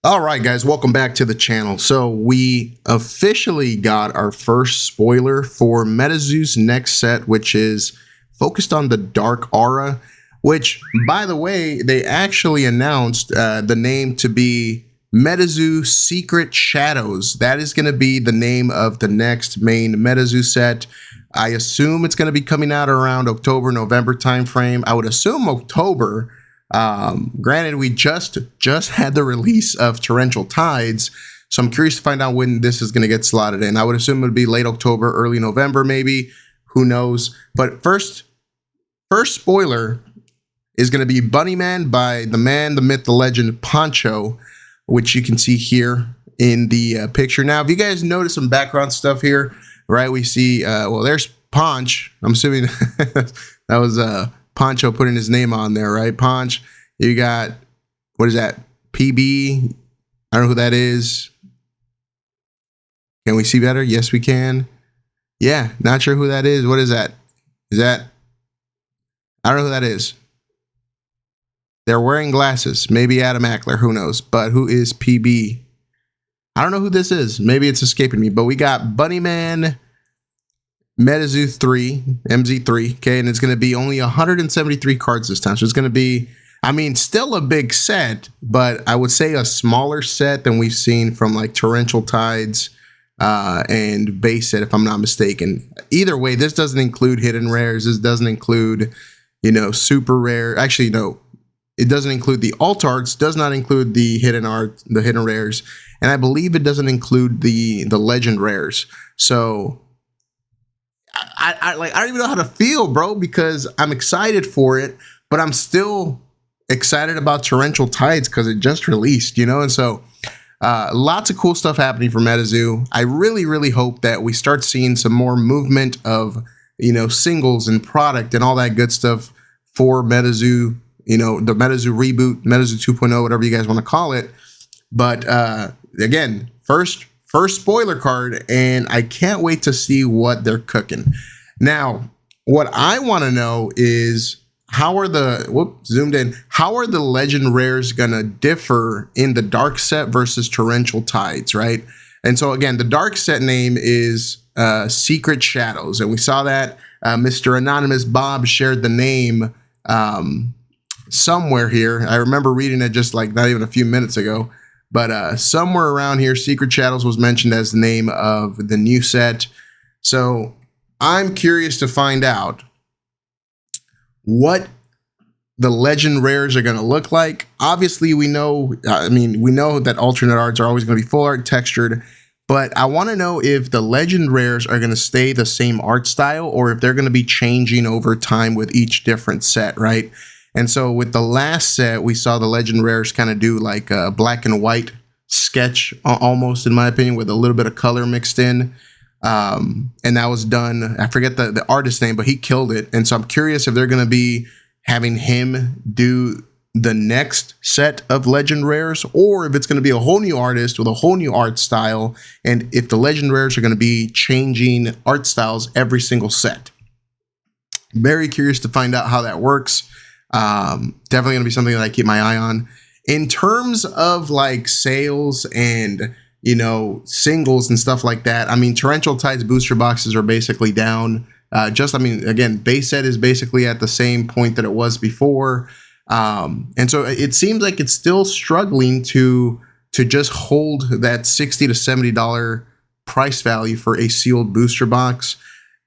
All right, guys, welcome back to the channel. So we officially got our first spoiler for MetaZoo's next set, which is focused on the Dark Aura, which, by the way, they actually announced the name to be MetaZoo Secret Shadows. That is going to be the name of the next main MetaZoo set. I assume it's going to be coming out around October, November timeframe. I would assume October. Granted, we just had the release of Torrential Tides, so I'm curious to find out when this is going to get slotted in. I would assume it would be late October, early November, maybe. Who knows? But first spoiler is going to be Bunny Man by the man, the myth, the legend, Poncho, which you can see here in the picture. Now, if you guys notice some background stuff here, right? We see, well, there's Ponch. I'm assuming that was Poncho putting his name on there, right? Ponch. You got, what is that? PB. I don't know who that is. Can we see better? Yes, we can. Yeah, not sure who that is. What is that? Is that? I don't know who that is. They're wearing glasses. Maybe Adam Ackler. Who knows? But who is PB? I don't know who this is. Maybe it's escaping me. But we got Bunnyman, MetaZoo 3, MZ3, okay, and it's going to be only 173 cards this time. So it's going to be, I mean, still a big set, but I would say a smaller set than we've seen from like Torrential Tides and base set, if I'm not mistaken. Either way, this doesn't include hidden rares. This doesn't include, you know, super rare. Actually, no, it doesn't include the alt arts, does not include the hidden art, the hidden rares, and I believe it doesn't include the legend rares. So I don't even know how to feel, bro, because I'm excited for it, but I'm still excited about Torrential Tides because it just released, you know? And so lots of cool stuff happening for MetaZoo. I really hope that we start seeing some more movement of, you know, singles and product and all that good stuff for MetaZoo, you know, the MetaZoo reboot, MetaZoo 2.0, whatever you guys want to call it. But again, first spoiler card, and I can't wait to see what they're cooking. Now, what I want to know is how are the how are the legend rares gonna differ in the dark set versus Torrential Tides, right? And so again, the dark set name is Secret Shadows, and we saw that Mr. Anonymous Bob shared the name somewhere here. I remember reading it just like not even a few minutes ago. But somewhere around here, Secret Shadows was mentioned as the name of the new set. So I'm curious to find out what the legend rares are going to look like. Obviously, we know, we know that alternate arts are always going to be full art textured. But I want to know if the legend rares are going to stay the same art style or if they're going to be changing over time with each different set, right? And so with the last set, we saw the legend rares kind of do like a black and white sketch almost, in my opinion, with a little bit of color mixed in. And that was done, I forget the artist name, but he killed it. And so I'm curious if they're going to be having him do the next set of legend rares or if it's going to be a whole new artist with a whole new art style. And if the legend rares are going to be changing art styles every single set. Very curious to find out how that works. Definitely gonna be something that I keep my eye on. In terms of like sales and, you know, singles and stuff like that, I mean, Torrential Tides booster boxes are basically down. Again, base set is basically at the same point that it was before. And so it seems like it's still struggling to just hold that $60 to $70 price value for a sealed booster box.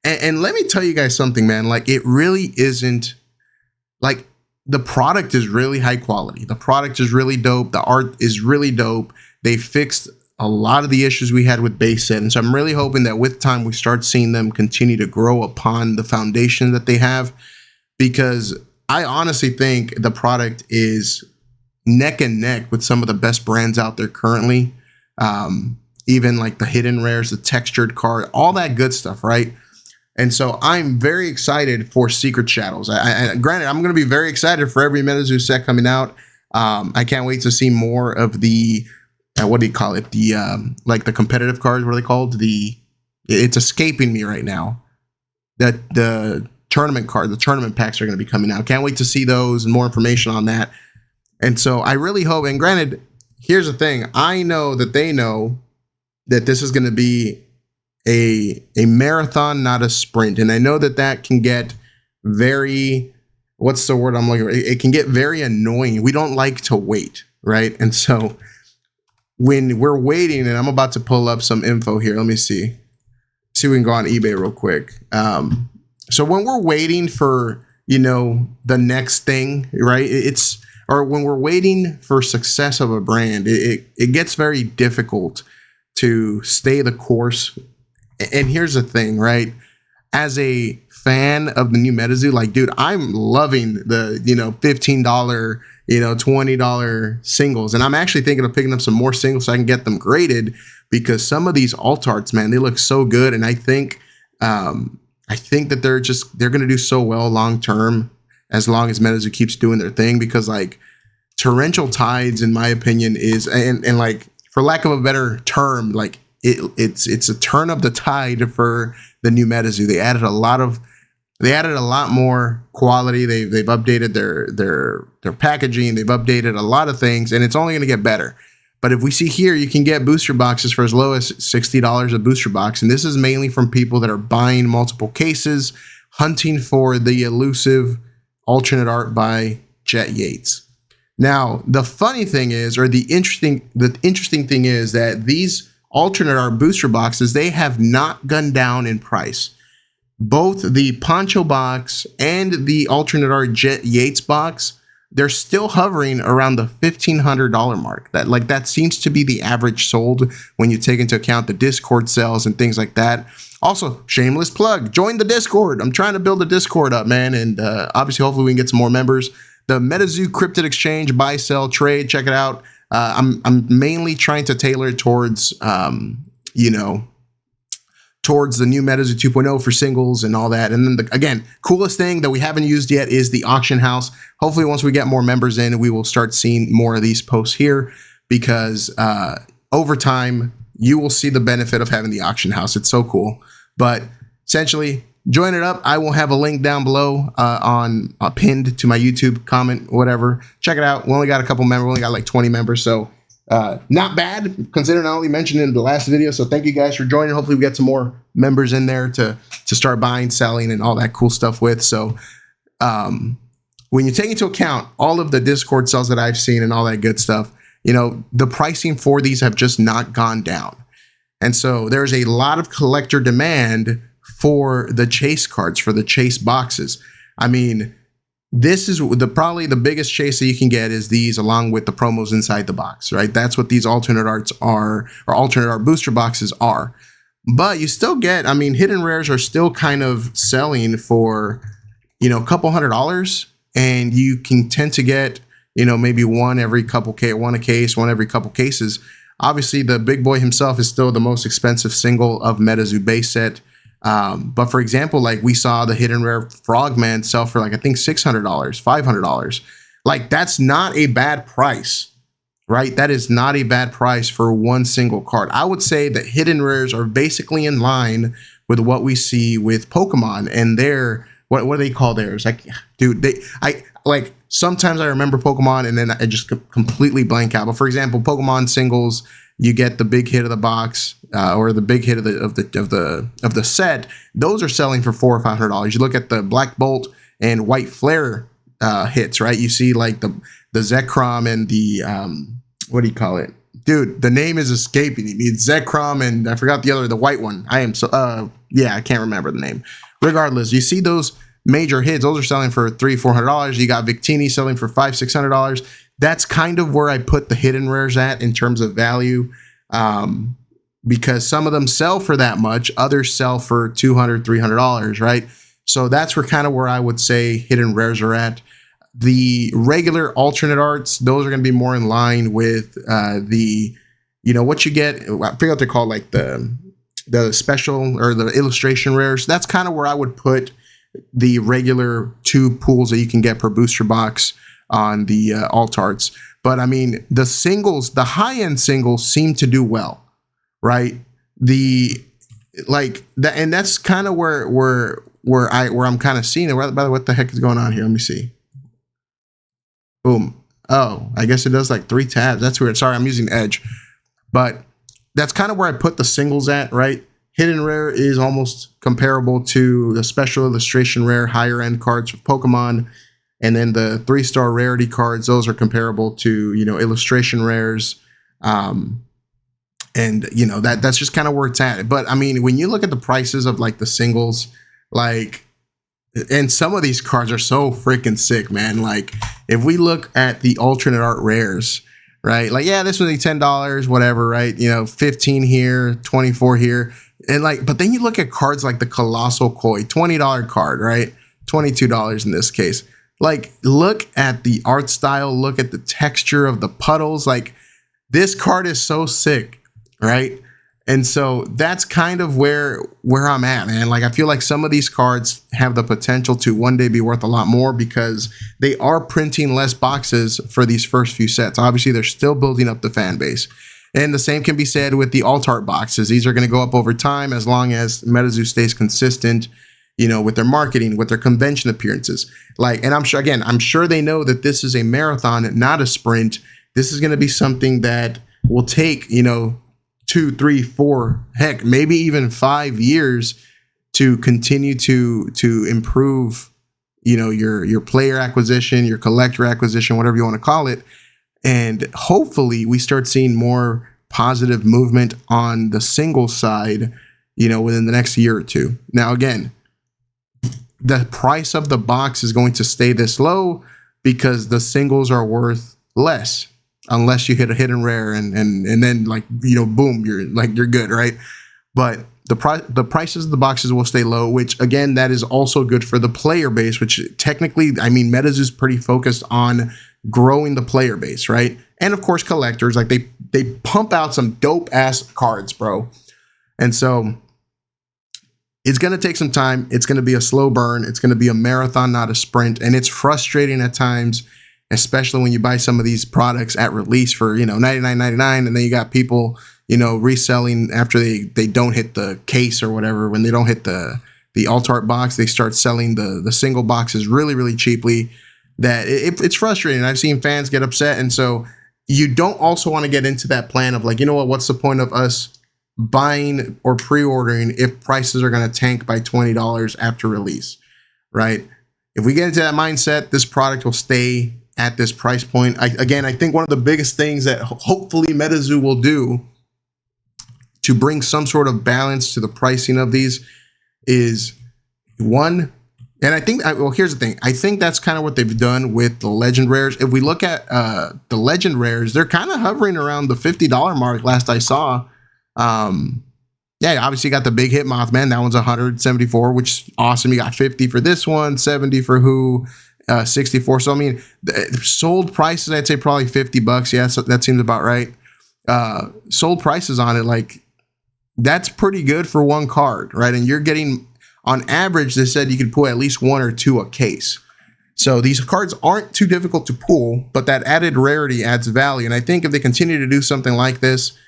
And let me tell you guys something, man, like it really isn't like, the product is really high quality. The product is really dope. The art is really dope. They fixed a lot of the issues we had with base set. And so I'm really hoping that with time, we start seeing them continue to grow upon the foundation that they have, because I honestly think the product is neck and neck with some of the best brands out there currently. Even like the hidden rares, the textured card, all that good stuff, right? And so I'm very excited for Secret Shadows. Granted, I'm going to be very excited for every MetaZoo set coming out. I can't wait to see more of the, what do you call it? The, like the competitive cards, what are they called? It's escaping me right now. The tournament card, the tournament packs are going to be coming out. Can't wait to see those and more information on that. And so I really hope, and granted, here's the thing. I know that they know that this is going to be a marathon, not a sprint. And I know that that can get very, what's the word I'm looking for? It can get very annoying. We don't like to wait, right? And so when we're waiting, and I'm about to pull up some info here. Let me see. See if we can go on eBay real quick. So when we're waiting for, the next thing, right? Or when we're waiting for success of a brand, it gets very difficult to stay the course. And here's the thing, right? As a fan of the new MetaZoo, like, dude, I'm loving the, $15, $20 singles. And I'm actually thinking of picking up some more singles so I can get them graded, because some of these alt arts, man, they look so good. And I think that they're going to do so well long term, as long as MetaZoo keeps doing their thing, because like torrential tides, in my opinion, is, and like, for lack of a better term, like it's a turn of the tide for the new MetaZoo. They added a lot more quality. They've updated their packaging. They've updated a lot of things, and it's only going to get better. But if we see here, you can get booster boxes for as low as $60 a booster box. And this is mainly from people that are buying multiple cases, hunting for the elusive alternate art by Jet Yates. Now, the funny thing is, or the interesting thing is, that these alternate art booster boxes, they have not gone down in price. Both the Poncho box and the alternate art Jet Yates box, they're still hovering around the $1,500 mark. That seems to be the average sold when you take into account the Discord sales and things like that. Also, shameless plug, join the Discord. I'm trying to build a Discord up, man. And obviously, hopefully we can get some more members. The MetaZoo Cryptid Exchange, buy, sell, trade, check it out. I'm mainly trying to tailor it towards, towards the new MetaZoo 2.0 for singles and all that. And then again, coolest thing that we haven't used yet is the auction house. Hopefully once we get more members in, we will start seeing more of these posts here, because over time, you will see the benefit of having the auction house. It's so cool. But essentially, join it up. I will have a link down below on pinned to my YouTube comment, whatever. Check it out. We only got a couple members. We only got like 20 members. So not bad, considering I only mentioned it in the last video. So thank you guys for joining. Hopefully we get some more members in there to start buying, selling, and all that cool stuff with. So when you take into account all of the Discord sales that I've seen and all that good stuff, the pricing for these have just not gone down. And so there's a lot of collector demand for the chase cards, for the chase boxes. I mean, this is probably the biggest chase that you can get is these, along with the promos inside the box, right? That's what these alternate arts are, or alternate art booster boxes are. But you still get, hidden rares are still kind of selling for, a couple $100, and you can tend to get, maybe one every couple one a case, one every couple cases. Obviously, the big boy himself is still the most expensive single of MetaZoo base set. But for example, like we saw the hidden rare Frogman sell for like, I think $600, $500. Like, that's not a bad price, right? That is not a bad price for one single card. I would say that hidden rares are basically in line with what we see with Pokemon and their, what do they call theirs? Like, dude, sometimes I remember Pokemon and then I just completely blank out. But for example, Pokemon singles, you get the big hit of the box, or the big hit of the set. Those are selling for $400 or $500. You look at the Black Bolt and White Flare hits, right? You see like the Zekrom and the what do you call it? Dude, the name is escaping me. It's Zekrom and I forgot the white one. I can't remember the name. Regardless, you see those major hits. Those are selling for $300-$400. You got Victini selling for $500-$600. That's kind of where I put the hidden rares at in terms of value, because some of them sell for that much, others sell for $200-$300, right? So that's where I would say hidden rares are at. The regular alternate arts, those are going to be more in line with what you get. I forget what they're called, like the special or the illustration rares. That's kind of where I would put the regular 2 pools that you can get per booster box on the alt arts. But the singles, the high-end singles seem to do well, right? And that's kind of where I'm kind of seeing it. By the way, what the heck is going on here? Let me see. Boom. Oh, I guess it does like 3 tabs. That's weird. Sorry, I'm using Edge. But that's kind of where I put the singles at, right? Hidden rare is almost comparable to the special illustration rare higher end cards for Pokemon. And then the 3-star rarity cards, those are comparable to, illustration rares. And that's just kind of where it's at. But I mean, when you look at the prices of like the singles, like, and some of these cards are so freaking sick, man. Like if we look at the alternate art rares, right? Like, yeah, this was like $10, whatever, right? 15 here, 24 here. And like, but then you look at cards like the Colossal Koi, $20 card, right? $22 in this case. Like, look at the art style, look at the texture of the puddles. Like, this card is so sick, right? And so that's kind of where I'm at, man. Like, I feel like some of these cards have the potential to one day be worth a lot more because they are printing less boxes for these first few sets. Obviously, they're still building up the fan base. And the same can be said with the alt art boxes. These are going to go up over time as long as MetaZoo stays consistent, with their marketing, with their convention appearances. Like, and I'm sure they know that this is a marathon, not a sprint. This is going to be something that will take, 2, 3, 4, heck, maybe even 5 years to continue to improve, your player acquisition, your collector acquisition, whatever you want to call it. And hopefully we start seeing more positive movement on the single side, within the next year or two. Now, again, the price of the box is going to stay this low because the singles are worth less unless you hit a hidden rare and then like, boom, you're good, right? But the prices of the boxes will stay low, which again, that is also good for the player base, which technically, I mean, MetaZoo is pretty focused on growing the player base, right? And of course, collectors, like they pump out some dope ass cards, bro. And so it's going to take some time. It's going to be a slow burn. It's going to be a marathon, not a sprint. And it's frustrating at times, especially when you buy some of these products at release for, $99.99. And then you got people, reselling after they don't hit the case or whatever. When they don't hit the alt art box, they start selling the single boxes really, really cheaply. That it's frustrating. I've seen fans get upset. And so you don't also want to get into that plan of like, what's the point of us buying or pre-ordering if prices are going to tank by $20 after release, right? If we get into that mindset, this product will stay at this price point. I think one of the biggest things that hopefully MetaZoo will do to bring some sort of balance to the pricing of these is one, and I think, well, here's the thing. I think that's kind of what they've done with the legend rares. If we look at the legend rares, they're kind of hovering around the $50 mark last I saw. Yeah, obviously you got the big hit Mothman. That one's 174, which is awesome. You got 50 for this one, 70 for who, 64. So, I mean, the sold prices, I'd say probably $50. Yeah, so that seems about right. Sold prices on it, like, that's pretty good for one card, right? And you're getting, on average, they said you could pull at least 1 or 2 a case. So these cards aren't too difficult to pull, but that added rarity adds value. And I think if they continue to do something like this,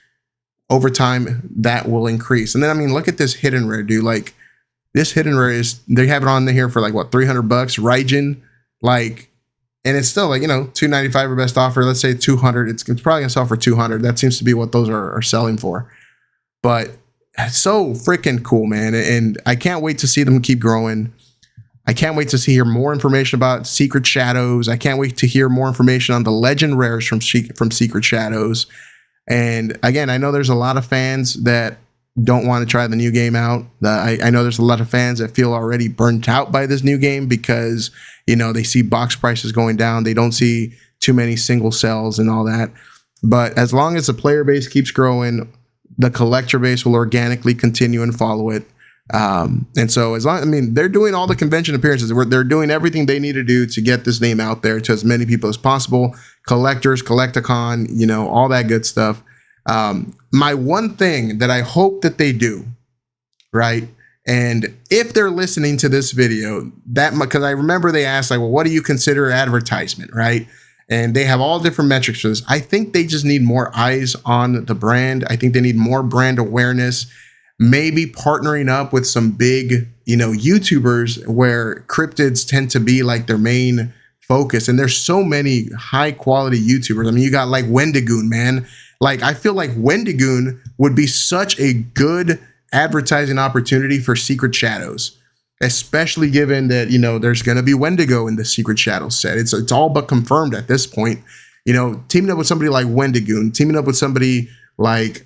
over time, that will increase. And then, I mean, look at this hidden rare, dude. Like, this hidden rare is, they have it on here for like, what, $300? Raijin, like, and it's still like, $295 for best offer. Let's say $200. It's probably gonna sell for $200. That seems to be what those are selling for. But it's so freaking cool, man. And I can't wait to see them keep growing. I can't wait to hear more information about Secret Shadows. I can't wait to hear more information on the legend rares from Secret Shadows. And again, I know there's a lot of fans that don't want to try the new game out. I know there's a lot of fans that feel already burnt out by this new game because, they see box prices going down. They don't see too many single sells and all that. But as long as the player base keeps growing, the collector base will organically continue and follow it. And so they're doing all the convention appearances. They're doing everything they need to do to get this name out there to as many people as possible. Collectors, Collecticon, all that good stuff. My one thing that I hope that they do, right? And if they're listening to this video, because I remember they asked, like, well, what do you consider advertisement, right? And they have all different metrics for this. I think they just need more eyes on the brand. I think they need more brand awareness. Maybe partnering up with some big, YouTubers where cryptids tend to be like their main focus. And there's so many high quality YouTubers. I mean, you got like Wendigoon, man. Like, I feel like Wendigoon would be such a good advertising opportunity for Secret Shadows, especially given that, you know, there's going to be Wendigo in the Secret Shadows set. It's all but confirmed at this point. You know, teaming up with somebody like Wendigoon, teaming up with somebody like,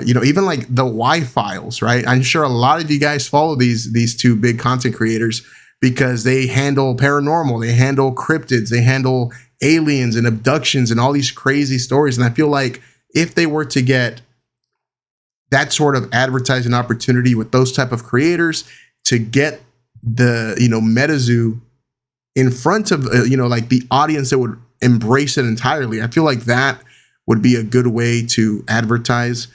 you know, even like the Y-Files, right? I'm sure a lot of you guys follow these two big content creators because they handle paranormal, they handle cryptids, they handle aliens and abductions and all these crazy stories. And I feel like if they were to get that sort of advertising opportunity with those type of creators to get the, you know, MetaZoo in front of, you know, like the audience that would embrace it entirely, I feel like that would be a good way to advertise.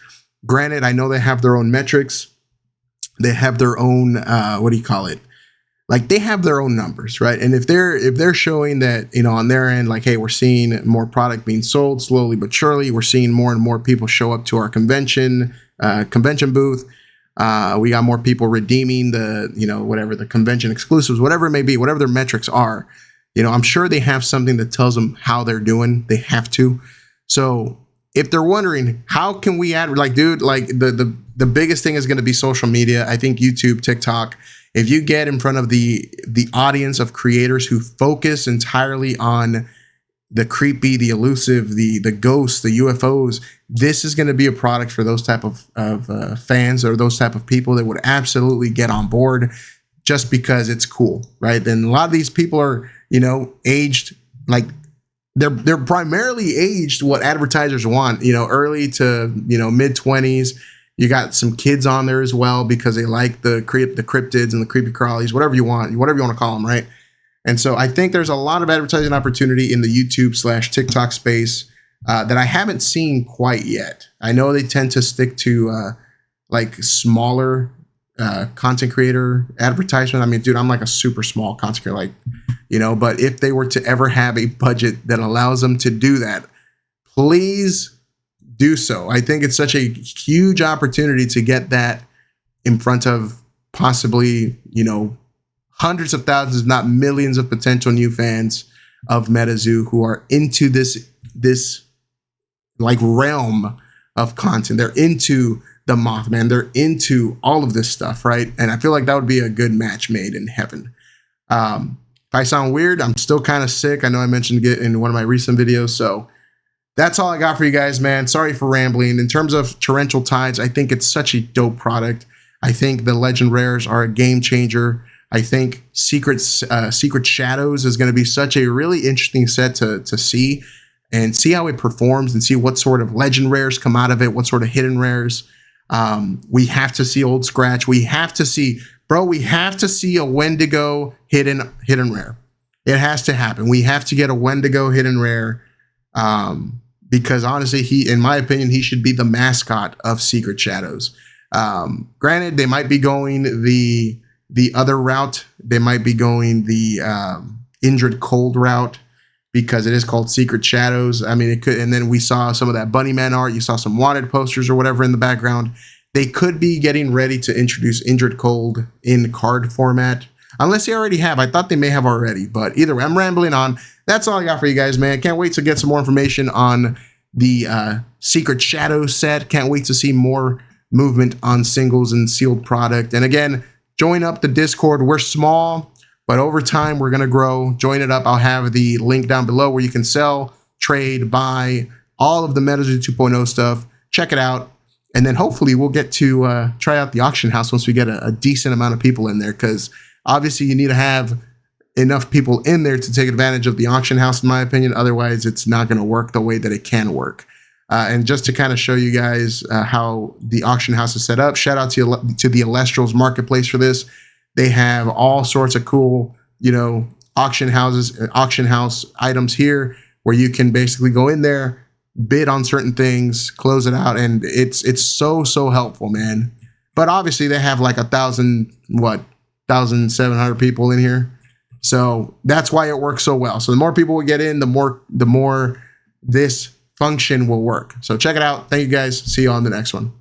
Granted, I know they have their own metrics. They have their own, what do you call it? Like, they have their own numbers, right? And if they're showing that, you know, on their end, like, hey, we're seeing more product being sold slowly but surely, we're seeing more and more people show up to our convention booth. We got more people redeeming the, you know, whatever the convention exclusives, whatever it may be, whatever their metrics are. You know, I'm sure they have something that tells them how they're doing. They have to. So if they're wondering, how can we add, like, dude, like the biggest thing is going to be social media. I think YouTube, TikTok. If you get in front of the audience of creators who focus entirely on the creepy, the elusive, the ghosts, the UFOs, this is going to be a product for those type of fans or those type of people that would absolutely get on board just because it's cool, right? And a lot of these people are, you know, aged, like they're primarily aged what advertisers want, you know, early to, you know, mid-20s. You got some kids on there as well because they like the cryptids and the creepy crawlies, whatever you want to call them, right? And so I think there's a lot of advertising opportunity in the YouTube/TikTok space that I haven't seen quite yet. I know they tend to stick to like smaller content creator advertisement. I mean, dude, I'm like a super small content creator, like, you know, but if they were to ever have a budget that allows them to do that, please do so. I think it's such a huge opportunity to get that in front of possibly, you know, hundreds of thousands, if not millions of potential new fans of MetaZoo who are into this like realm of content. They're into the Mothman. They're into all of this stuff, right? And I feel like that would be a good match made in heaven. If I sound weird, I'm still kind of sick. I know I mentioned it in one of my recent videos, so that's all I got for you guys, man. Sorry for rambling. In terms of Torrential Tides, I think it's such a dope product. I think the Legend Rares are a game changer. I think Secret Shadows is going to be such a really interesting set to see and see how it performs and see what sort of Legend Rares come out of it, what sort of hidden rares. We have to see Old Scratch. We have to see, bro, we have to see a Wendigo hidden rare. It has to happen. We have to get a Wendigo hidden rare. Because honestly, in my opinion, he should be the mascot of Secret Shadows. Granted, they might be going the other route. They might be going the Injured Cold route because it is called Secret Shadows. I mean, it could, and then we saw some of that Bunny Man art. You saw some wanted posters or whatever in the background. They could be getting ready to introduce Injured Cold in card format. Unless they already have. I thought they may have already, but either way, I'm rambling on. That's all I got for you guys, man. Can't wait to get some more information on the Secret Shadows set. Can't wait to see more movement on singles and sealed product. And again, join up the Discord. We're small, but over time, we're going to grow. Join it up. I'll have the link down below where you can sell, trade, buy, all of the MetaZoo 2.0 stuff. Check it out. And then hopefully we'll get to try out the auction house once we get a decent amount of people in there, because obviously you need to have enough people in there to take advantage of the auction house, in my opinion. Otherwise, it's not going to work the way that it can work. And just to kind of show you guys how the auction house is set up, shout out to the Elestrals Marketplace for this. They have all sorts of cool, you know, auction house items here where you can basically go in there, bid on certain things, close it out, and it's so helpful, man. But obviously they have like 1,700 people in here. So that's why it works so well. So the more people we get in, the more this function will work. So check it out. Thank you guys. See you on the next one.